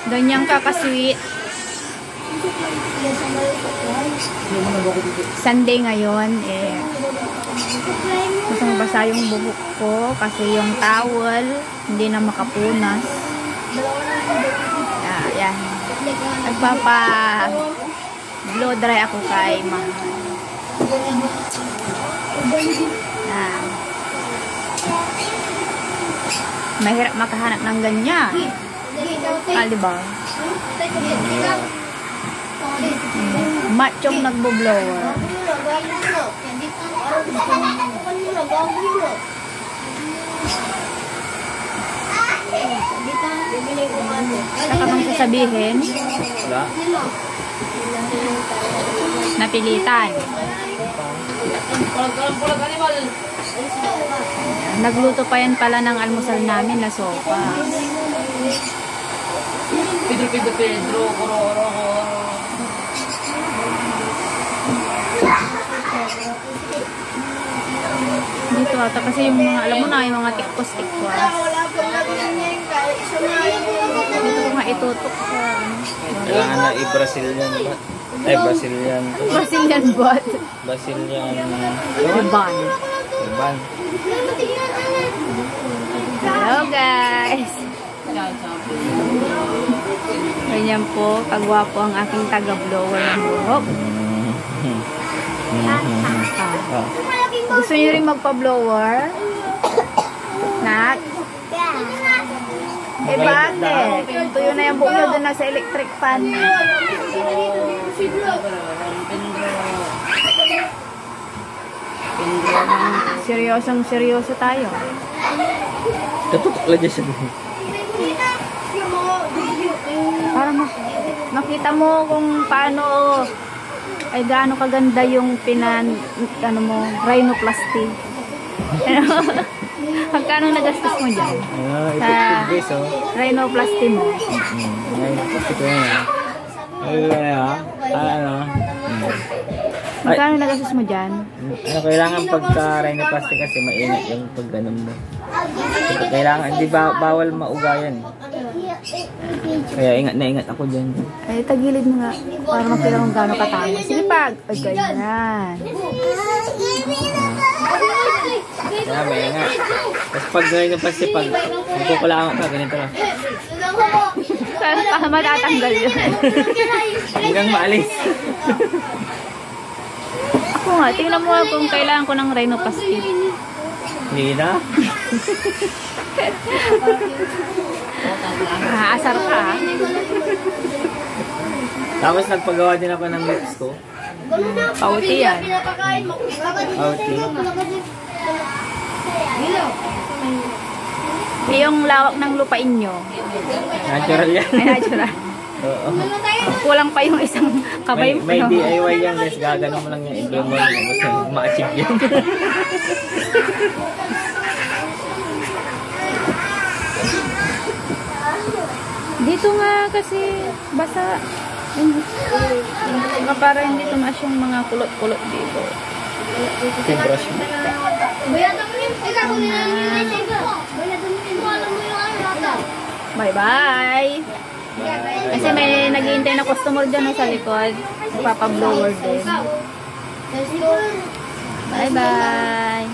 Ganyang kakasweet. Sunday ngayon, eh. Basang-basa yung buhok ko kasi yung towel hindi na makapunas. Yan. Nagpapa blow dry ako kay Mahal. Mahirap makahanap ng ganyan. Diba? Machong nagbo-blower. Saka bang sasabihin? Napilitan. Nagluto pa yan pala ng almusal namin na sopa. Pedro, dito ata kasi yung mga, alam mo na, yung mga tikpos-tikpos. Dito ko nga itutok sa kailangan na i-Brazilian bot. Ay, Brazilian bot. Brazilian Ribbon. Hello guys. Ganyan po, kagwapo ang aking taga-blower ng buhok. Gusto nyo rin magpa-blower? Nak? Eh bakit? Tuyo na yung buhok nyo doon na sa electric fan. Seryoso tayo. Katutok lang dyan siya. Para makita mo kung paano ay gaano kaganda yung rhinoplasty. Pagkano nagastos mo dyan? Sa rhinoplasty mo? Rhinoplasty ko yan. Pagkano nagastos mo dyan? Kailangan pagka-rhinoplasty kasi mainit yung pagganon mo. Kailangan, hindi bawal maugayan. Kaya ingat ako dyan. Ay, tagilid mo nga. Para makita kung gaano katama. Sige pag. Ay, ganyan. Kaya may ingat. Tapos pag rhinoplasty, pag magkukulangan ka, ganito lang. Para matatanggal yun. Hanggang maalis. Ako nga, tingnan mo kung kailangan ko ng rhinoplasty. Hindi na. Asar ka ha. Tapos nagpagawa din ako ng lips ko. Pauti yan. Pauti. Yung lawak ng lupain nyo. Natural yan. Ay, natural. Oo. Kulang pa yung isang kabay mo. May DIY yan guys. Gagano mo lang yung i-blow mo. Gusto ma-achieve yan. Dito nga kasi basa. Para hindi tumaas yung mga kulot-kulot dito. Brush mo. Bye-bye. Kasi may naghihintay na customer dyan sa likod. Papa-blower din. Bye-bye.